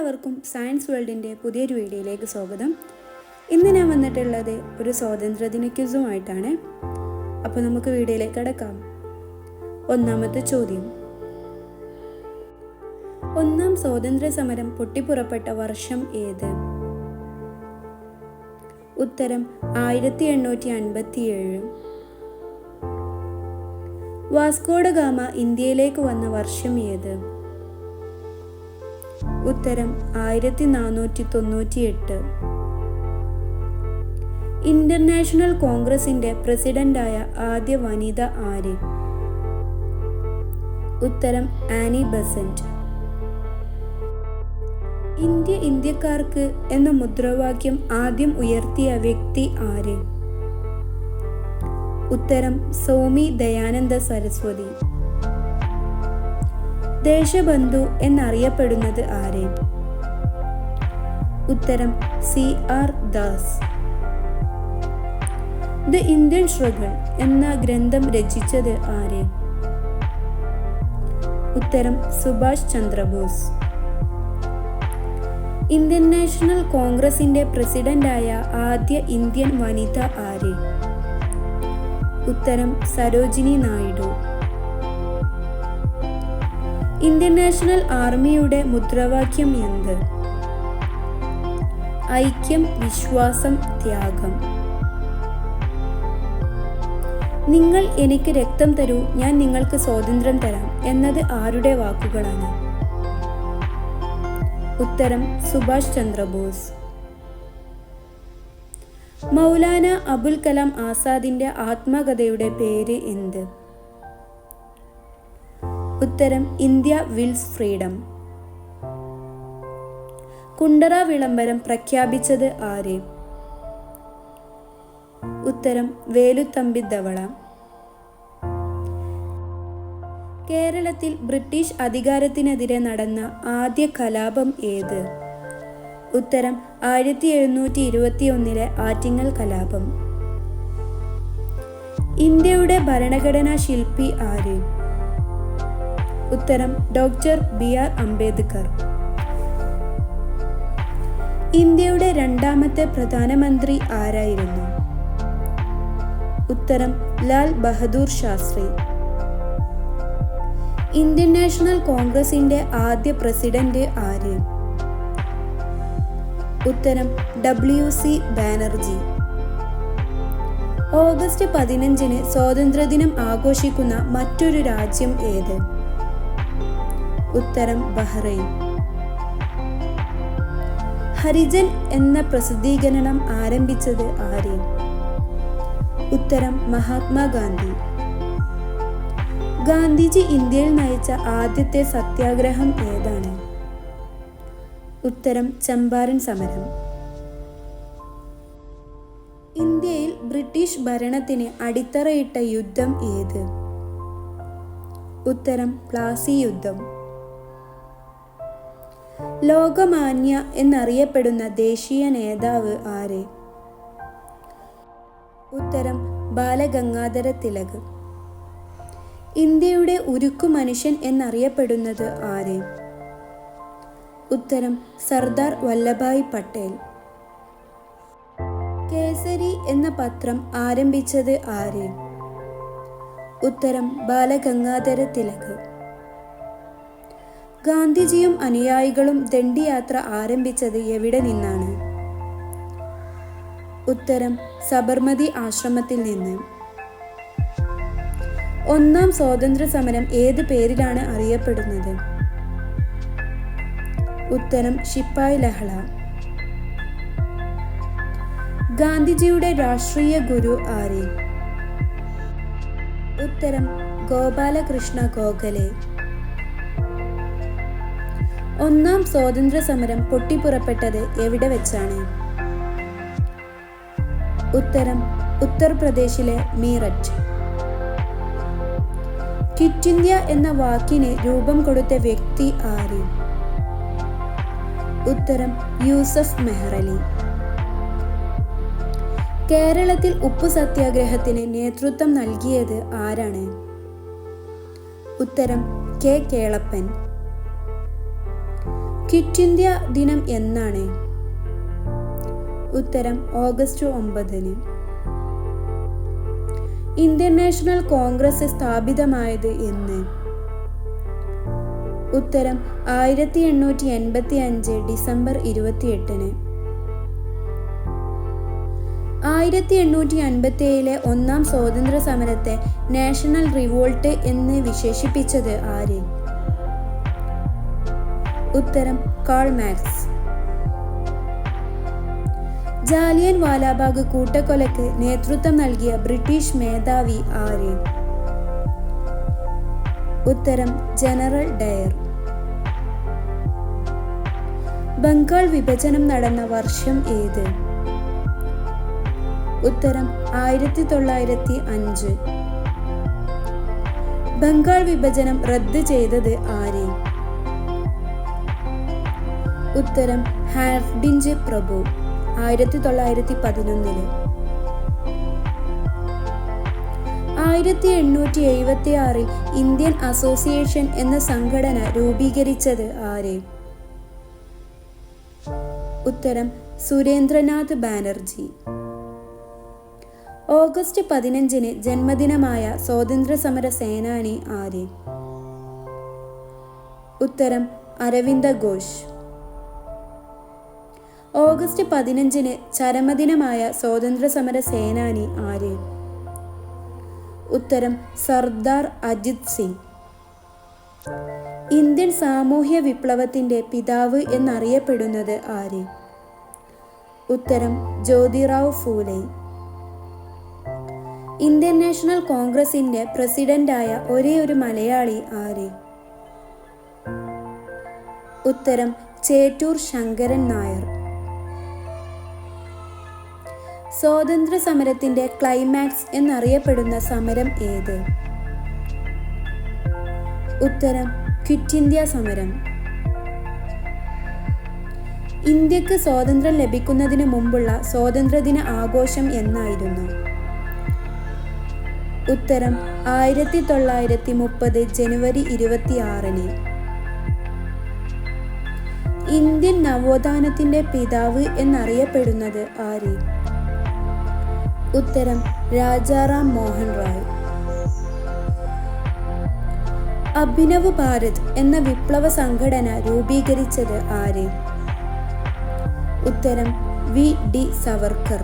എല്ലാവർക്കും സയൻസ് വേൾഡിൻ്റെ പുതിയൊരു വീഡിയോയിലേക്ക് സ്വാഗതം. ഇന്ന് ഞാൻ വന്നിട്ടുള്ളത് ഒരു സ്വാതന്ത്ര്യദിന ക്വിസുമായിട്ടാണ്. അപ്പോൾ നമുക്ക് വീഡിയോയിലേക്ക് കടക്കാം. ഒന്നാമത്തെ ചോദ്യം: ഒന്നാം സ്വാതന്ത്ര്യ സമരം പൊട്ടിപ്പുറപ്പെട്ട വർഷം ഏത്? ഉത്തരം 1857. വാസ്കോ ഡ ഗാമ ഇന്ത്യയിലേക്ക് വന്ന വർഷം ഏത്? ഉത്തരം 1498. ഇന്റർനാഷണൽ കോൺഗ്രസിന്റെ പ്രസിഡന്റായ ആദ്യ വനിത ആര്? ഉത്തരം ആനി ബസന്റ്. ഇന്ത്യ ഇന്ത്യക്കാർക്ക് എന്ന മുദ്രാവാക്യം ആദ്യം ഉയർത്തിയ വ്യക്തി ആര്? ഉത്തരം സ്വാമി ദയാനന്ദ സരസ്വതി. ദേശബന്ധു എന്നറിയപ്പെടുന്നത് ആര്? ഉത്തരം CR Das. The Indian struggle എന്ന ഗ്രന്ഥം രചിച്ചത് ആര്? ഉത്തരം സുഭാഷ് ചന്ദ്രബോസ്. ഇന്റർനാഷണൽ കോൺഗ്രസിന്റെ പ്രസിഡന്റായ ആദ്യ ഇന്ത്യൻ വനിത ആര്? ഉത്തരം സരോജിനി നായിഡു. ഇന്റർനാഷണൽ ആർമിയുടെ മുദ്രാവാക്യം എന്ത്? ഐക്യം, വിശ്വാസം, ത്യാഗം. നിങ്ങൾ എനിക്ക് രക്തം തരൂ, ഞാൻ നിങ്ങൾക്ക് സ്വാതന്ത്ര്യം തരാം എന്നത് ആരുടെ വാക്കുകളാണ്? ഉത്തരം സുഭാഷ് ചന്ദ്രബോസ്. മൗലാന അബുൽ കലാം ആസാദിന്റെ ആത്മകഥയുടെ പേര് എന്ത്? ഉത്തരം ഇന്ത്യ വിൽസ് ഫ്രീഡം. കുണ്ടറ വിളംബരം പ്രഖ്യാപിച്ചത് ആര്? ഉത്തരം വേലുത്തമ്പി ദവള. കേരളത്തിൽ ബ്രിട്ടീഷ് അധികാരത്തിനെതിരെ നടന്ന ആദ്യ കലാപം ഏത്? ഉത്തരം 1721 ആറ്റിങ്ങൽ കലാപം. ഇന്ത്യയുടെ ഭരണഘടനാ ശില്പി ആര്? ഉത്തരം ഡോക്ടർ BR അംബേദ്കർ. ഇന്ത്യയുടെ രണ്ടാമത്തെ പ്രധാനമന്ത്രി ആരായിരുന്നു? ഉത്തരം ലാൽ ബഹദൂർ ശാസ്ത്രി. ഇന്റർനാഷണൽ കോൺഗ്രസിന്റെ ആദ്യ പ്രസിഡന്റ് ആര്? ഉത്തരം WC ബാനർജി. ഓഗസ്റ്റ് 15 സ്വാതന്ത്ര്യദിനം ആഘോഷിക്കുന്ന മറ്റൊരു രാജ്യം ഏത്? ഉത്തരം ബഹ്റൈൻ. ഹരിജൻ എന്ന പ്രസിദ്ധീകരണം ആരംഭിച്ചത് ആര്? ഉത്തരം മഹാത്മാഗാന്ധി. ഗാന്ധിജി ഇന്ത്യയിൽ നയിച്ച ആദ്യത്തെ സത്യാഗ്രഹം ഏതാണ്? ഉത്തരം ചമ്പാരൻ സമരം. ഇന്ത്യയിൽ ബ്രിട്ടീഷ് ഭരണത്തിന് അടിത്തറയിട്ട യുദ്ധം ഏത്? ഉത്തരം പ്ലാസി യുദ്ധം. ലോകമാന്യ എന്നറിയപ്പെടുന്ന ദേശീയ നേതാവ് ആര്? ഉത്തരം ബാലഗംഗാധര തിലക്. ഇന്ത്യയുടെ ഉരുക്കു മനുഷ്യൻ എന്നറിയപ്പെടുന്നത് ആര്? ഉത്തരം സർദാർ വല്ലഭായ് പട്ടേൽ. കേസരി എന്ന പത്രം ആരംഭിച്ചത് ആര്? ഉത്തരം ബാലഗംഗാധര തിലക്. ഗാന്ധിജിയും അനുയായികളും ദണ്ഡിയാത്ര ആരംഭിച്ചത് എവിടെ നിന്നാണ്? ഉത്തരം സബർമതി ആശ്രമത്തിൽ നിന്ന്. ഒന്നാം സ്വാതന്ത്ര്യ സമരം ഏത് പേരിലാണ് അറിയപ്പെടുന്നത്? ഉത്തരം ശിപ്പായി ലഹള. ഗാന്ധിജിയുടെ രാഷ്ട്രീയ ഗുരു ആര്? ഉത്തരം ഗോപാലകൃഷ്ണ ഗോഖലെ. ഒന്നാം സ്വാതന്ത്ര്യ സമരം പൊട്ടിപ്പുറപ്പെട്ടത് എവിടെ വെച്ചാണ്? ഉത്തരം ഉത്തർപ്രദേശിലെ മീററ്റ്. ക്വിറ്റ് ഇന്ത്യ എന്ന വാക്കിന് രൂപം കൊടുത്ത വ്യക്തി ആര്? ഉത്തരം യൂസഫ് മെഹ്റലി. കേരളത്തിൽ ഉപ്പു സത്യാഗ്രഹത്തിന് നേതൃത്വം നൽകിയത് ആരാണ്? ഉത്തരം K. കേളപ്പൻ. ക്വിറ്റ് ഇന്ത്യ ദിനം എന്നാണ്? ഉത്തരം ഓഗസ്റ്റ് 9. ഇന്ത്യൻ നാഷണൽ കോൺഗ്രസ് സ്ഥാപിതമായത് എന്ന്? ഉത്തരം 1885 ഡിസംബർ 28. 1857 ഒന്നാം സ്വാതന്ത്ര്യ സമരത്തെ നാഷണൽ റിവോൾട്ട് എന്ന് വിശേഷിപ്പിച്ചത് ആര്? ഉത്തരം കാൾ മാർക്സ്. ജാലിയൻ വാലാബാഗ് കൂട്ടക്കൊലയ്ക്ക് നേതൃത്വം നൽകിയ ബ്രിട്ടീഷ് മേധാവി ആര്? ഉത്തരം ജനറൽ ഡയർ. ബംഗാൾ വിഭജനം നടന്ന വർഷം ഏത്? ഉത്തരം 1905. ബംഗാൾ വിഭജനം റദ്ദ് ചെയ്തത് ആര്? ഉത്തരം ഹാർഡിഞ്ച് പ്രഭു 1911. 1876 ഇന്ത്യൻ അസോസിയേഷൻ എന്ന സംഘടന രൂപീകരിച്ചത് ആര്? ഉത്തരം സുരേന്ദ്രനാഥ് ബാനർജി. ഓഗസ്റ്റ് 15 ജന്മദിനമായ സ്വാതന്ത്ര്യസമര സേനാനി ആര്? ഉത്തരം അരവിന്ദ ഘോഷ്. ഓഗസ്റ്റ് 15 ചരമദിനമായ സ്വാതന്ത്ര്യസമര സേനാനി ആര്? ഉത്തരം സർദാർ അജിത് സിംഗ്. ഇന്ത്യൻ സാമൂഹ്യ വിപ്ലവത്തിന്റെ പിതാവ് എന്നറിയപ്പെടുന്നത് ആര്? ഉത്തരം ജ്യോതിറാവ് ഫൂലെ. ഇന്ത്യൻ നാഷണൽ കോൺഗ്രസിന്റെ പ്രസിഡന്റായ ഒരേയൊരു മലയാളി ആര്? ഉത്തരം ചേറ്റൂർ ശങ്കരൻ നായർ. സ്വാതന്ത്ര്യ സമരത്തിന്റെ ക്ലൈമാക്സ് എന്നറിയപ്പെടുന്ന സമരം ഏത്? ഉത്തരം ക്വിറ്റ് ഇന്ത്യ സമരം. ഇന്ത്യക്ക് സ്വാതന്ത്ര്യം ലഭിക്കുന്നതിന് മുമ്പുള്ള സ്വാതന്ത്ര്യദിന ആഘോഷം എന്നായിരുന്നു? ഉത്തരം 1930 ജനുവരി 26. ഇന്ത്യൻ നവോത്ഥാനത്തിന്റെ പിതാവ് എന്നറിയപ്പെടുന്നത് ആര്? ഉത്തരം രാജാറാം മോഹൻ റായ്. അഭിനവ് ഭാരത് എന്ന വിപ്ലവ സംഘടന രൂപീകരിച്ചത് ആര്? ഉത്തരം വി ഡി സവർക്കർ.